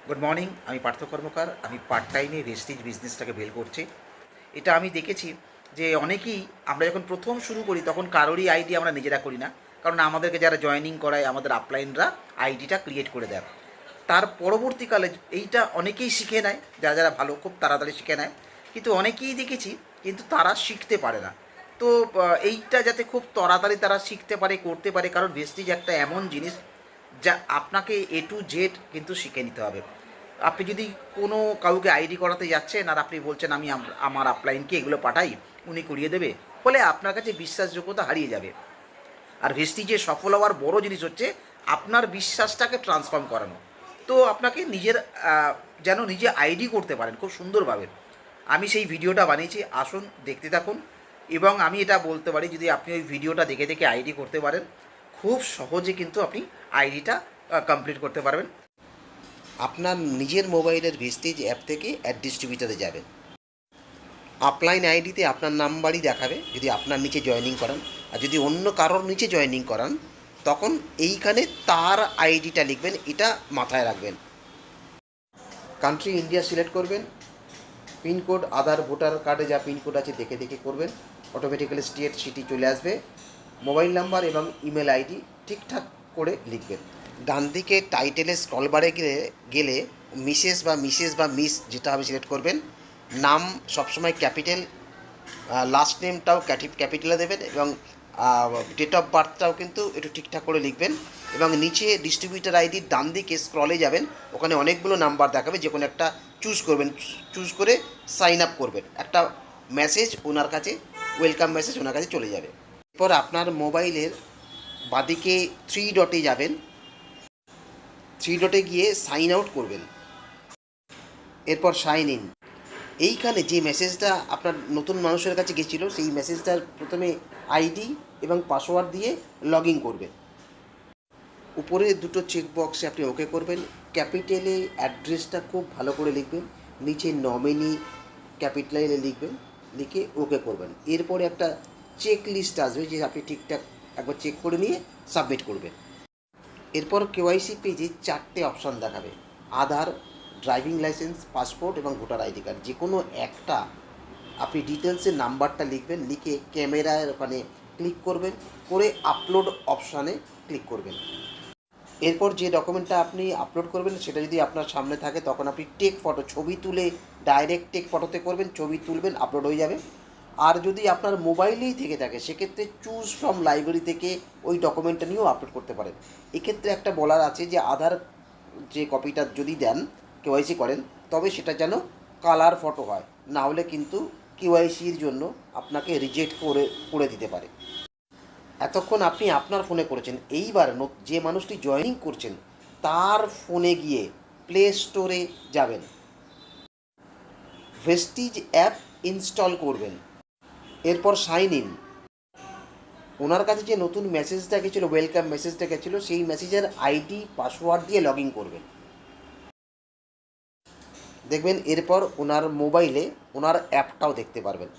Good morning. আমি পার্থ কর্মকার। আমি part টাইমে ভেস্টিজ বিজনেসটাকে বেল করছি। এটা আমি দেখেছি যে অনেকেই আমরা যখন প্রথম শুরু করি তখন কারোরই আইডি আমরা নিজেরা করি না, কারণ আমাদেরকে যারা জয়েনিং করায় আমাদের আপলাইনরা আইডিটা ক্রিয়েট করে দেয়। তার পরবর্তীকালে এইটা অনেকেই শিখে নেয়, যারা যারা ভালো খুব তাড়াতাড়ি শিখে নেয়, কিন্তু অনেকেই দেখেছি কিন্তু তারা শিখতে পারে না। তো এইটা যাতে খুব তাড়াতাড়ি তারা শিখতে পারে, করতে পারে, কারণ ভেস্টিজ একটা এমন জিনিস যা আপনাকে এ টু জেড কিন্তু শিখে নিতে হবে। আপনি যদি কোনো কাউকে আইডি করাতে যাচ্ছেন আর আপনি বলছেন আমি আমার আপলাইনকে এগুলো পাঠাই, উনি করিয়ে দেবে, ফলে আপনার কাছে বিশ্বাসযোগ্যতা হারিয়ে যাবে। আর ভেস্টিজে সফল হওয়ার বড় জিনিস হচ্ছে আপনার বিশ্বাসটাকে ট্রান্সফর্ম করানো। তো আপনাকে নিজের যেন নিজে আইডি করতে পারেন খুব সুন্দরভাবে। আমি সেই ভিডিওটা বানিয়েছি, আসুন দেখতে থাকুন। এবং আমি এটা বলতে পারি, যদি আপনি ওই ভিডিওটা দেখে দেখে আইডি করতে পারেন, খুব সহজে কিন্তু আপনি আইডিটা কমপ্লিট করতে পারবেন। আপনার নিজের মোবাইলের ভেস্টিজ অ্যাপ থেকে অ্যাড ডিস্ট্রিবিউটারে যাবেন। আপলাইন আইডিতে আপনার নাম্বারই দেখাবে যদি আপনার নিচে জয়েনিং করান, আর যদি অন্য কারোর নিচে জয়েনিং করান তখন এইখানে তার আইডিটা লিখবেন, এটা মাথায় রাখবেন। কান্ট্রি ইন্ডিয়া সিলেক্ট করবেন। পিনকোড আধার ভোটার কার্ডে যা পিনকোড আছে দেখে দেখে করবেন, অটোমেটিক্যালি স্টেট সিটি চলে আসবে। মোবাইল নাম্বার এবং ইমেল আইডি ঠিকঠাক করে লিখবেন। ডান দিকে টাইটেলে স্ক্রল বারে গেলে মিসেস বা মিস যেটা হবে সিলেক্ট করবেন। নাম সবসময় ক্যাপিটাল, লাস্ট নেমটাও ক্যাপিটালে দেবেন, এবং ডেট অফ বার্থটাও কিন্তু একটু ঠিকঠাক করে লিখবেন। এবং নিচে ডিস্ট্রিবিউটার আইডির ডান দিকে স্ক্রলে যাবেন, ওখানে অনেকগুলো নাম্বার দেখাবে, যে কোনো একটা চুজ করবেন, চুজ করে সাইন আপ করবেন। একটা মেসেজ ওনার কাছে, ওয়েলকাম মেসেজ ওনার কাছে চলে যাবে। এরপর আপনার মোবাইলের বাদিকে থ্রি ডটে যাবেন, থ্রি ডটে গিয়ে সাইন আউট করবেন। এরপর সাইন ইন। এইখানে যে মেসেজটা আপনার নতুন মানুষের কাছে গেছিলো সেই মেসেজটার প্রথমে আইডি এবং পাসওয়ার্ড দিয়ে লগ ইন করবেন। উপরে দুটো চেক বক্সে আপনি ওকে করবেন। ক্যাপিটালে অ্যাড্রেসটা খুব ভালো করে লিখবেন, নিচে নমিনি ক্যাপিটালে লিখবেন, লিখে ওকে করবেন। এরপরে একটা চেক লিস্ট আসবে, যে আপনি ঠিকঠাক একবার চেক করে নিয়ে সাবমিট করবেন। এরপর কেওয়াইসি পেজে চারটে অপশান দেখাবে: আধার, ড্রাইভিং লাইসেন্স, পাসপোর্ট এবং ভোটার আইডি কার্ড। যে কোনো একটা আপনি ডিটেলসের নাম্বারটা লিখবেন, লিখে ক্যামেরার ওখানে ক্লিক করবেন, করে আপলোড অপশানে ক্লিক করবেন। এরপর যে ডকুমেন্টটা আপনি আপলোড করবেন সেটা যদি আপনার সামনে থাকে তখন আপনি টেক ফটো, ছবি তুলে ডাইরেক্ট টেক ফটোতে করবেন, ছবি তুলবেন, আপলোড হয়ে যাবে। আর যদি আপনার মোবাইলেই থেকে থাকে সেক্ষেত্রে চুজ ফ্রম লাইব্রেরি থেকে ওই ডকুমেন্টটা নিয়েও আপলোড করতে পারেন। এক্ষেত্রে একটা বলার আছে যে আধার যে কপিটা যদি দেন, কেওয়াইসি করেন, তবে সেটা যেন কালার ফটো হয়, না হলে কিন্তু কেওয়াইসির জন্য আপনাকে রিজেক্ট করে দিতে পারে। এতক্ষণ আপনি আপনার ফোনে করেছেন, এইবার যে মানুষটি জয়েনিং করছেন তার ফোনে গিয়ে প্লে স্টোরে যাবেন, ভেস্টিজ অ্যাপ ইনস্টল করবেন। এরপর সাইন ইন। ওনার কাছে যে নতুন মেসেজটা গেছিলো, ওয়েলকাম মেসেজটা গেছিলো, সেই মেসেজের আইডি পাসওয়ার্ড দিয়ে লগ ইন করবেন। দেখবেন এরপর ওনার মোবাইলে ওনার অ্যাপটাও দেখতে পারবেন।